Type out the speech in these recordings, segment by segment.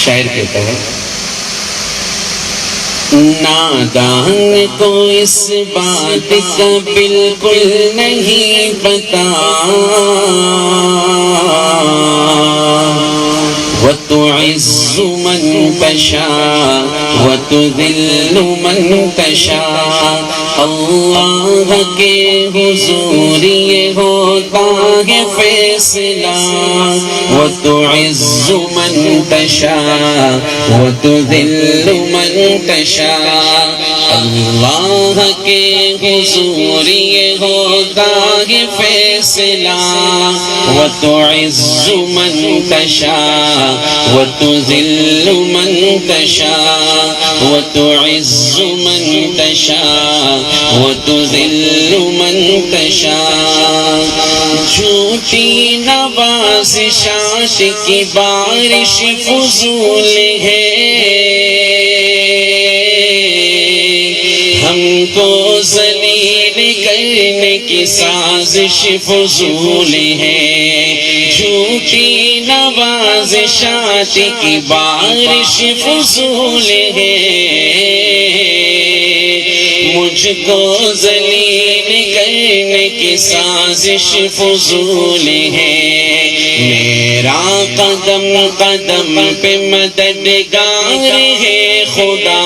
شاعر کہتا ہے نادان کو اس بات کا بالکل نہیں پتا وَتُعِزُّ مَن تَشَاءُ وَتُذِلُّ مَن تَشَاءُ اللہ کے حضور یہ ہوتا ہے فیصلہ وَتُعِزُّ مَن تَشَاءُ وَتُذِلُّ مَن تَشَاءُ اللہ کے حضور یہ ہوتا ہے فیصلہ وَتُعِزُّ مَن تَشَاءُ وَتُذِلُّ مَن تَشَاءُ وَتُعِزُّ مَن تَشَاءُ وَتُذِلُّ مَن تَشَاءُ جھوٹی نوازشات کی بارش فضول ہے ہم کو ذلیل کرنے کی سازش فضول ہے جھوٹی نوازشات کی بارش فضول ہے مجھ کو ذلیل کرنے کی سازش فضول ہے میرا قدم قدم پہ مددگار ہے خدا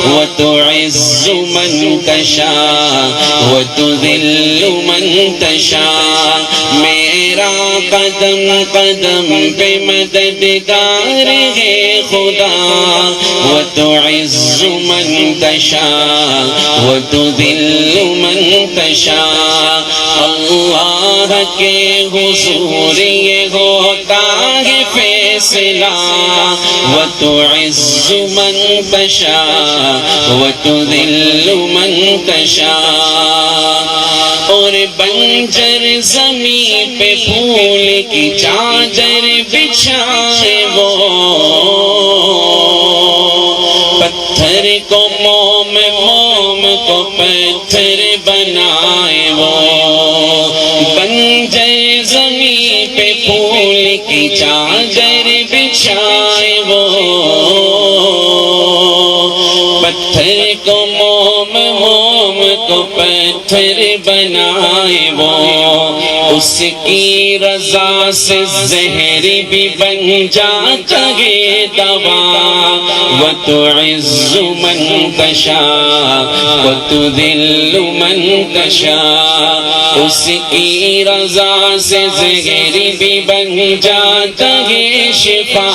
وَتُعِزُّ مَن تَشَاءُ وَتُذِلُّ مَن تَشَاءُ میرا قدم قدم پہ مددگار ہے خدا وَتُعِزُّ مَن تَشَاءُ وَتُذِلُّ مَن تَشَاءُ اللہ کے حضور یہ ہوتا ہے فیصلہ وَتُعِزُّ مَن تَشَاءُ وَتُذِلُّ مَن تَشَاءُ اور بنجر زمین پہ پھول کی چادر بچھائے وہ پتھر کو موم موم کو پتھر بنائے وہ بنجر زمین پہ پھول کی چادر بچھائے وہ پتھر کو موم موم کو پتھر بنائے وہ اس کی رضا سے زہر بھی بن جاتا ہے دوا وَتُعِزُّ مَن تَشَاءُ وَتُذِلُّ مَن تَشَاءُ اس کی رضا سے زہر بھی بن جاتا ہے شفا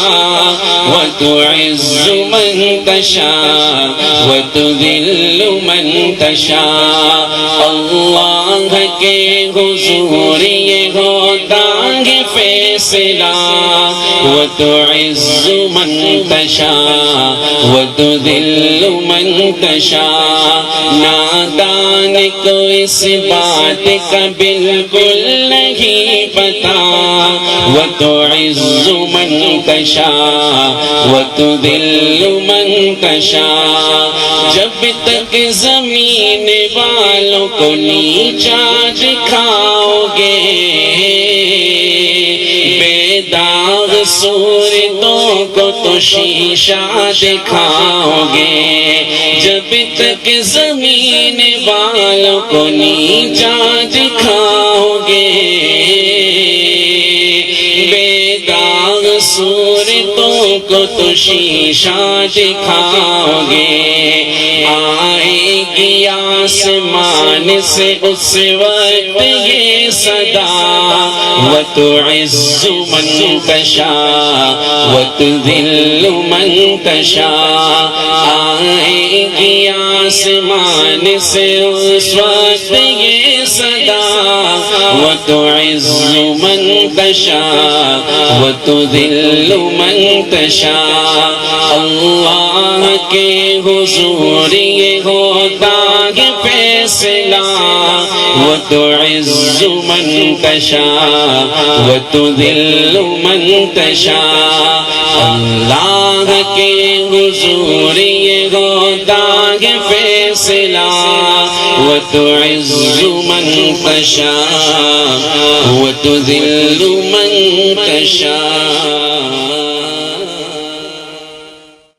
وَتُعِزُّ مَن تَشَاءُ وَتُذِلُّ مَن تَشَاءُ اللہ کے حضور یہ ہوتا ہے فیصلہ وَتُعِزُّ مَن تَشَاءُ وَتُذِلُّ مَن تَشَاءُ نادان کو اس بات کا بالکل نہیں پتا وَتُعِزُّ مَن تَشَاءُ وَتُذِلُّ مَن تَشَاءُ جب تک زمین والوں کو نیچا دکھاؤ گے بے داغ صورتوں کو تو شیشہ دکھاؤ گے جب تک زمین والوں کو نیچا دکھاؤ گے بے داغ صورتوں کو تو شیشہ دکھاؤ گے آئے گی آسمان سے اس وقت یہ صدا وَتُعِزُّ مَن تَشَاءُ وَتُذِلُّ مَن تَشَاءُ آئے گی آسمان سے اس وقت یہ صدا وَتُعِزُّ مَن تَشَاءُ وَتُذِلُّ مَن تَشَاءُ اللہ کے حضور یہ ہوتا ہے فیصلہ وَتُعِزُّ مَن تَشَاءُ وَتُذِلُّ مَن تَشَاءُ اللہ کے حضور یہ ہوتا ہے فیصلہ وَتُعِزُّ مَن تَشَاءُ وَتُذِلُّ مَن تَشَاءُ